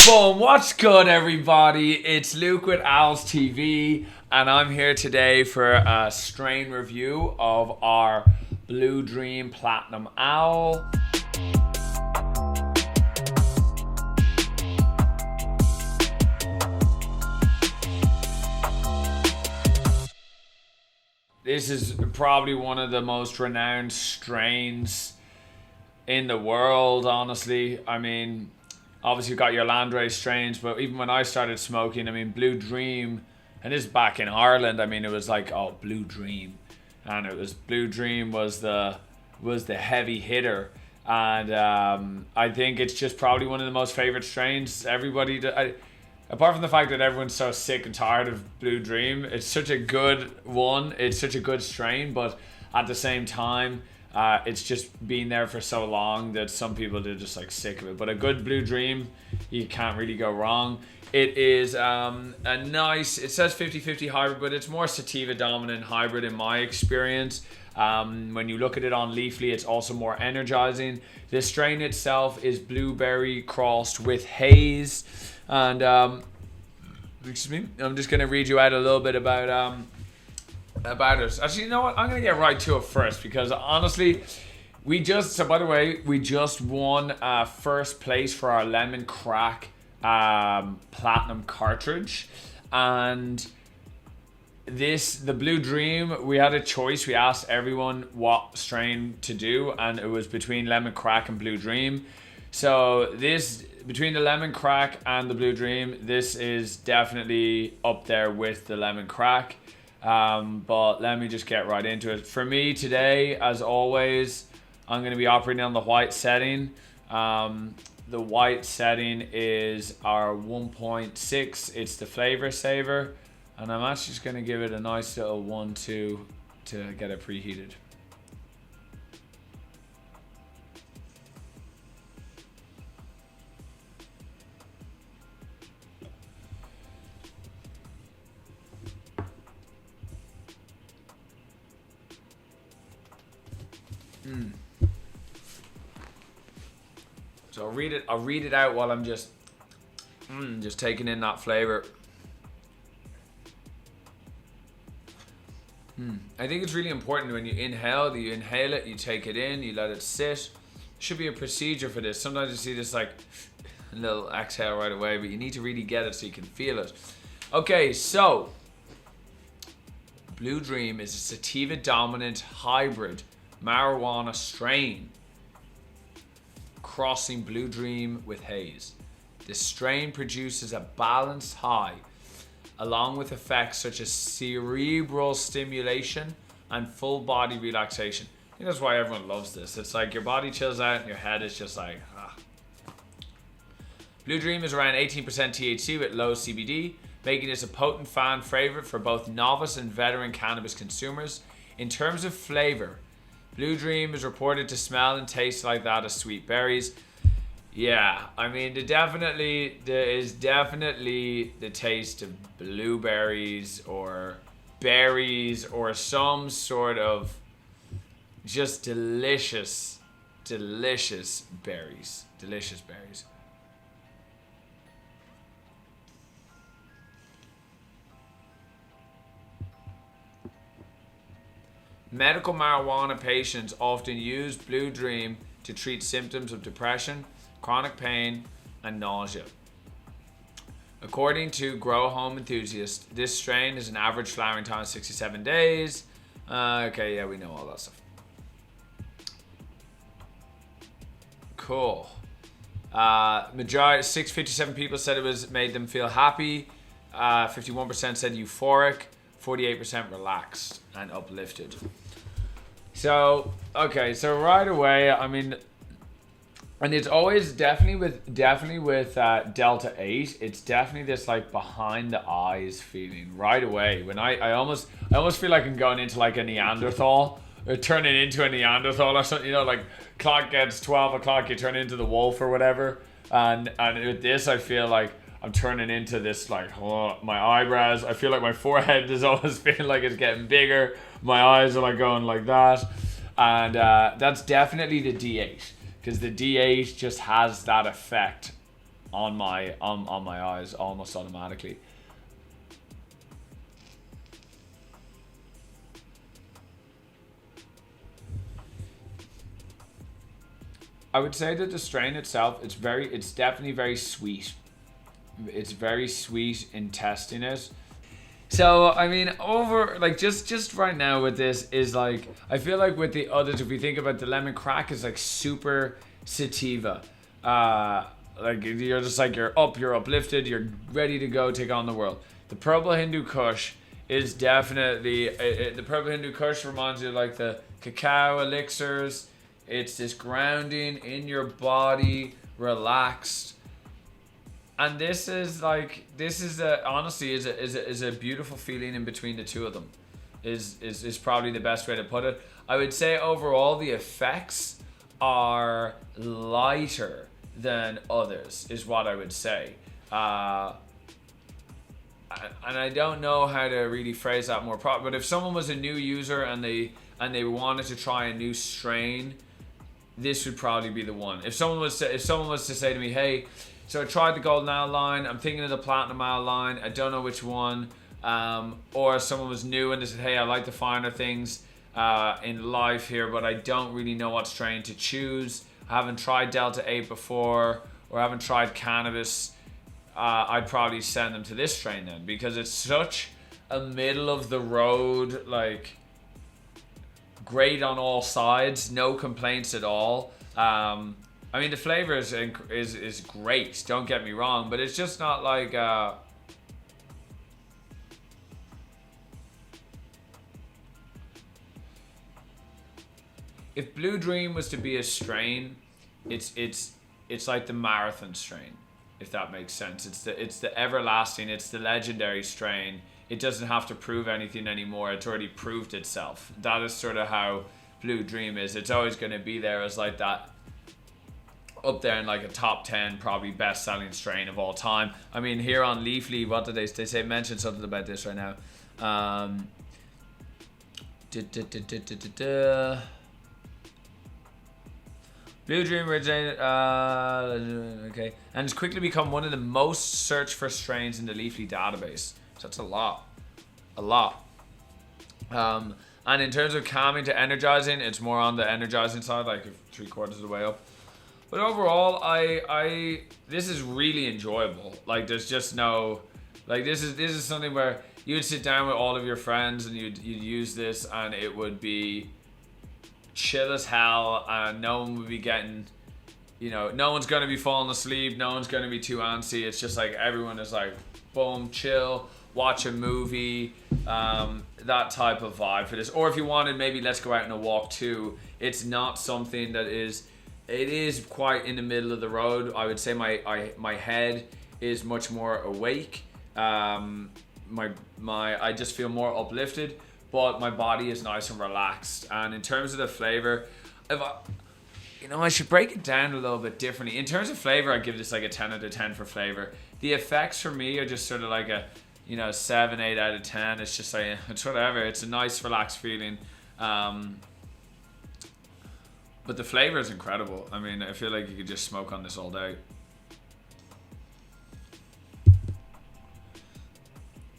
Boom, what's good, everybody? It's Luke with Owls TV, and I'm here today for a strain review of our Blue Dream Platinum Owl. This is probably one of the most renowned strains in the world, honestly. I mean, obviously you've got your Landrace strains, but even when I started smoking, I mean, Blue Dream, and this is back in Ireland, I mean, it was like, oh, Blue Dream. And it was, Blue Dream was the heavy hitter. And I think it's just probably one of the most favorite strains. Apart from the fact that everyone's so sick and tired of Blue Dream, it's such a good one. It's such a good strain, but at the same time, it's just been there for so long that some people are just like sick of it. But a good Blue Dream, you can't really go wrong. It is a nice, it says 50-50 hybrid, but it's more sativa dominant hybrid in my experience. When you look at it on Leafly, it's also more energizing. The strain itself is blueberry crossed with haze. And excuse me, I'm just going to read you out a little bit about it. Actually, you know what? I'm going to get right to it first, because honestly, we just won first place for our Lemon Crack Platinum cartridge. And the Blue Dream, we had a choice. We asked everyone what strain to do, and it was between Lemon Crack and Blue Dream. So between the Lemon Crack and the Blue Dream, this is definitely up there with the Lemon Crack. But let me just get right into it. For me today, as always, I'm going to be operating on the white setting. The white setting is our 1.6. It's the Flavor Saver. And I'm actually just going to give it a nice little 1-2 to get it preheated. So I'll read it out while I'm just taking in that flavor. I think it's really important when you inhale it, you take it in, you let it sit. Should be a procedure for this. Sometimes you see this like a little exhale right away, but you need to really get it so you can feel it. Okay, so Blue Dream is a sativa dominant hybrid marijuana strain crossing Blue Dream with haze. This strain produces a balanced high along with effects such as cerebral stimulation and full body relaxation. I think that's why everyone loves this. It's like your body chills out and your head is just like, ah. Blue Dream is around 18% THC with low CBD, making this a potent fan favorite for both novice and veteran cannabis consumers. In terms of flavor, Blue Dream is reported to smell and taste like that of sweet berries. Yeah, I mean, there is definitely the taste of blueberries or berries or some sort of just delicious berries. Delicious berries. Medical marijuana patients often use Blue Dream to treat symptoms of depression, chronic pain, and nausea. According to Grow Home Enthusiast, this strain has an average flowering time of 67 days. Okay, yeah, we know all that stuff. Cool. Majority, 657 people said it made them feel happy. 51% said euphoric. 48% relaxed and uplifted. So, okay, so right away, I mean, and it's always definitely with Delta 8, it's definitely this like behind the eyes feeling right away. When I almost feel like I'm going into like a Neanderthal, or turning into a Neanderthal or something, you know, like clock gets 12 o'clock, you turn into the wolf or whatever. And with this, I feel like I'm turning into this, like, oh, my eyebrows. I feel like my forehead is always feeling like it's getting bigger. My eyes are like going like that. And that's definitely the D8. Because the D8 just has that effect on my eyes almost automatically. I would say that the strain itself, it's definitely very sweet. It's very sweet in testing it. So I mean, over like just right now with this is like I feel like with the others, if we think about the lemon crack, is like super sativa. Like you're just like you're uplifted, you're ready to go take on the world. The Purple Hindu Kush is definitely the Purple Hindu Kush reminds you of like the cacao elixirs. It's this grounding in your body, relaxed. And this is a honestly is a beautiful feeling in between the two of them. Is probably the best way to put it. I would say overall the effects are lighter than others is what I would say. And I don't know how to really phrase that more properly. But if someone was a new user and they wanted to try a new strain, this would probably be the one. If someone was to say to me, hey, so I tried the Golden Ale line, I'm thinking of the Platinum Ale line, I don't know which one, or someone was new and they said, hey, I like the finer things in life here, but I don't really know what strain to choose. I haven't tried Delta 8 before, or I haven't tried cannabis. I'd probably send them to this strain then, because it's such a middle of the road, like great on all sides, no complaints at all. I mean, the flavor is great, don't get me wrong, but it's just not like if Blue Dream was to be a strain, it's like the marathon strain, if that makes sense. It's the everlasting, it's the legendary strain. It doesn't have to prove anything anymore. It's already proved itself. That is sort of how Blue Dream is. It's always going to be there as like that, up there in like a top 10 probably best selling strain of all time. I mean, here on Leafly, what did they say? Mention something about this right now. Blue Dream originated, okay, and it's quickly become one of the most searched for strains in the Leafly database. So that's a lot. And in terms of calming to energizing, it's more on the energizing side, like 3/4 of the way up. But overall, this is really enjoyable. Like there's just no, like this is something where you would sit down with all of your friends and you'd use this and it would be chill as hell, and no one would be getting, no one's going to be falling asleep, no one's going to be too antsy. It's just like everyone is like, boom, chill, watch a movie, that type of vibe for this. Or if you wanted, maybe let's go out on a walk too. It's not something that is, it is quite in the middle of the road. I would say my head is much more awake. I just feel more uplifted, but my body is nice and relaxed. And in terms of the flavor, I should break it down a little bit differently. In terms of flavor, I give this like a 10 out of 10 for flavor. The effects for me are just sort of like a 7, 8 out of 10. It's just like, it's whatever. It's a nice, relaxed feeling. But the flavor is incredible. I mean, I feel like you could just smoke on this all day.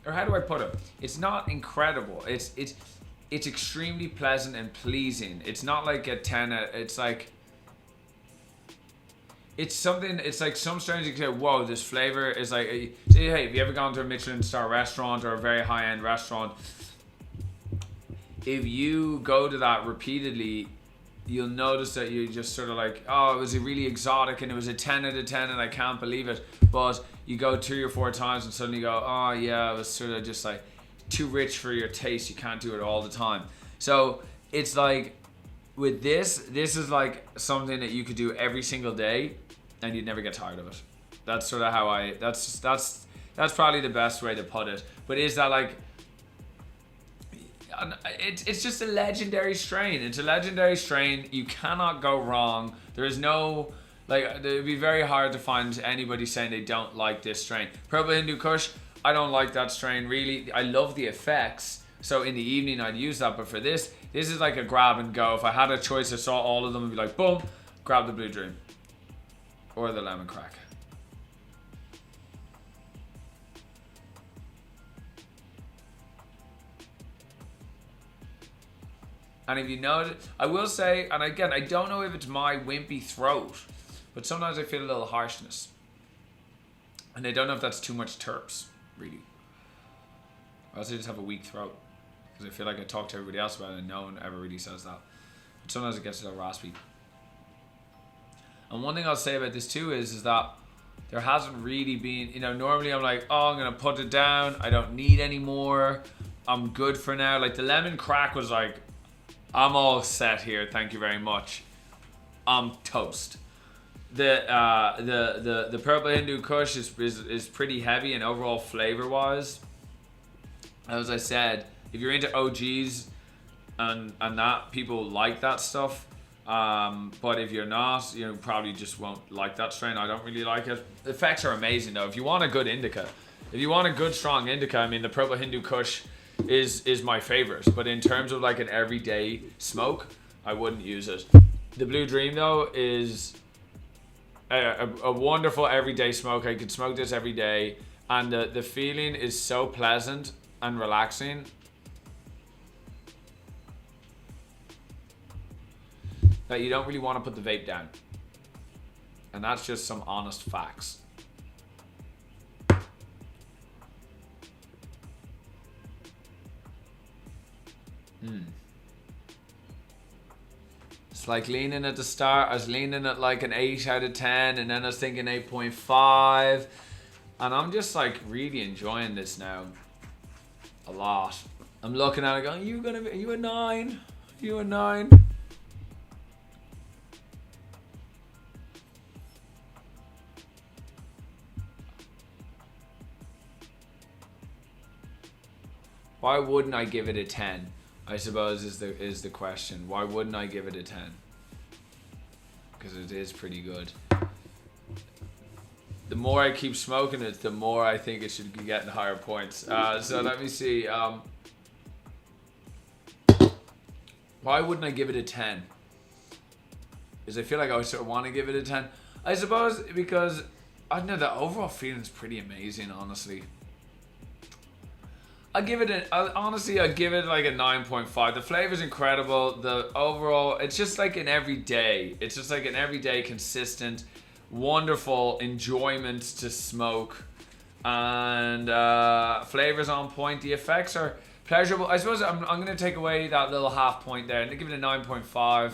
Or how do I put it? It's not incredible. It's extremely pleasant and pleasing. It's not like a 10. It's like, it's something. It's like some strains you can say, whoa, this flavor is like. Say, hey, have you ever gone to a Michelin star restaurant or a very high end restaurant? If you go to that repeatedly, you'll notice that you just sort of like, oh, it was a really exotic and it was a 10 out of 10 and I can't believe it. But you go 3 or 4 times and suddenly go, oh yeah, it was sort of just like too rich for your taste. You can't do it all the time. So it's like with this is like something that you could do every single day and you'd never get tired of it. That's sort of how that's probably the best way to put it. But is that like, it's just a legendary strain. It's a legendary strain. You cannot go wrong. There is no, like, it would be very hard to find anybody saying they don't like this strain. Purple Hindu Kush, I don't like that strain really. I love the effects. So in the evening I'd use that. But for this is like a grab and go. If I had a choice, I saw all of them and be like, boom, grab the Blue Dream or the Lemon Crack. And if you know, I will say, and again, I don't know if it's my wimpy throat, but sometimes I feel a little harshness. And I don't know if that's too much terps, really. Or else I just have a weak throat. Because I feel like I talk to everybody else about it and no one ever really says that. But sometimes it gets a little raspy. And one thing I'll say about this too is that there hasn't really been, normally I'm like, oh, I'm going to put it down. I don't need any more. I'm good for now. Like the lemon crack was like, I'm all set here. Thank you very much. I'm toast. The Purple Hindu Kush is pretty heavy and overall flavor wise. As I said, if you're into OGs and that, people like that stuff. But if you're not, you probably just won't like that strain. I don't really like it. The effects are amazing though. If you want a good indica, if you want a good strong indica, I mean the Purple Hindu Kush is my favorite. But in terms of like an everyday smoke, I wouldn't use it. The Blue Dream though is a wonderful everyday smoke. I could smoke this every day, and the feeling is so pleasant and relaxing. That you don't really want to put the vape down. And that's just some honest facts. It's like leaning at the start. I was leaning at like an 8 out of 10, and then I was thinking 8.5. And I'm just like really enjoying this now. A lot. I'm looking at it going, are you a 9? Are you a 9? Why wouldn't I give it a 10? I suppose is the question. Why wouldn't I give it a 10? Because it is pretty good. The more I keep smoking it, the more I think it should be getting higher points. So let me see. Why wouldn't I give it a 10? Because I feel like I sort of want to give it a 10. I suppose because, I don't know, the overall feeling is pretty amazing, honestly. I'll give it like a 9.5. The flavor's incredible. The overall, it's just like an everyday. It's just like an everyday, consistent, wonderful enjoyment to smoke. And flavor's on point. The effects are pleasurable. I suppose I'm going to take away that little half point there and give it a 9.5.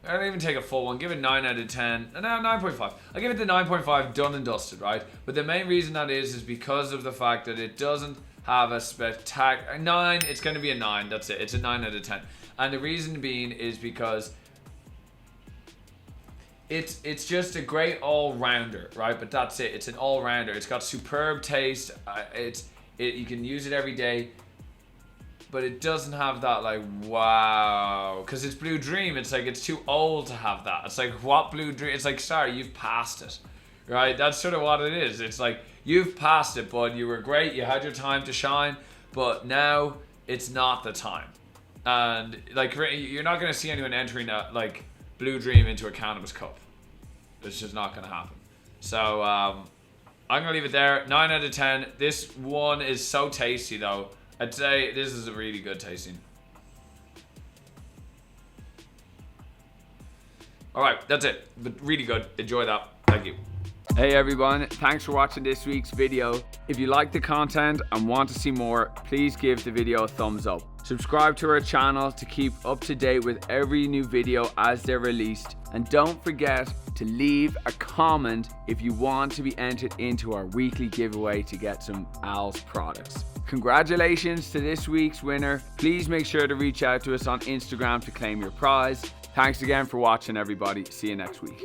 I don't even take a full one. Give it 9 out of 10. No, 9.5. I'll give it the 9.5 done and dusted, right? But the main reason that is because of the fact that it doesn't have a spectacular 9. It's going to be a 9. That's it. It's a 9 out of 10. And the reason being is because it's just a great all-rounder, right? But that's it. It's an all-rounder. It's got superb taste. You can use it every day. But it doesn't have that like, wow. Because it's Blue Dream. It's like, it's too old to have that. It's like, what Blue Dream? It's like, sorry, you've passed it. Right? That's sort of what it is. It's like, you've passed it, bud. You were great. You had your time to shine. But now, it's not the time. And like, you're not going to see anyone entering a, like, Blue Dream into a cannabis cup. It's just not going to happen. So, I'm going to leave it there. 9 out of 10. This one is so tasty, though. I'd say this is a really good tasting. Alright, that's it. But really good. Enjoy that. Thank you. Hey everyone, thanks for watching this week's video. If you like the content and want to see more, please give the video a thumbs up. Subscribe to our channel to keep up to date with every new video as they're released. And don't forget to leave a comment if you want to be entered into our weekly giveaway to get some Al's products. Congratulations to this week's winner. Please make sure to reach out to us on Instagram to claim your prize. Thanks again for watching, everybody. See you next week.